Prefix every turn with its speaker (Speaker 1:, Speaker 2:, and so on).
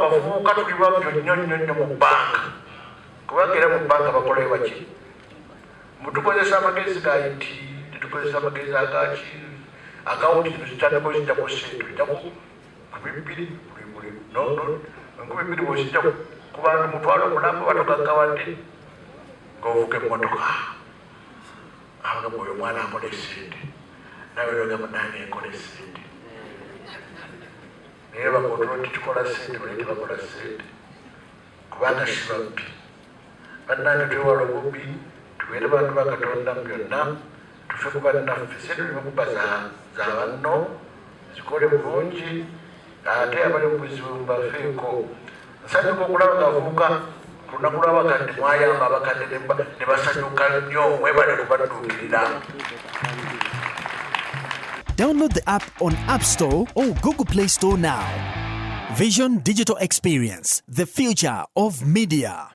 Speaker 1: abavubuka tuli babyo nnyo mu bbanka kubanga era mu bbanka bakolayo baki mutukozesa amagezi ga IT netukozesa amagezi agaki akawunti zitandiko zijja ku sente ojja ku 200 enkumi 2 bwozijja ku bantu mutwalo mulamba batokagawadde ng'ovuga emmotoka abagamba oyo omwana akola esente nawe bagamba nani ekola esente naye bakontrola nti tukola sente bale tebakola sente kubanga si babbi bannange twewala obubbi tubeere bantu ba Katonda mu byonna tufe ku bannaffe sente tulikuba za banno zikole bulungi ate abali mu buzibu mbafeeko nsanyuka okulaba ng'avubuka ku lunaku lw'abakadde mwayamba abakadde ne basanyuka nnyo mwebale kubadduukirira.
Speaker 2: Download the app on App Store or Google Play Store now. Vision Digital Experience, the future of media.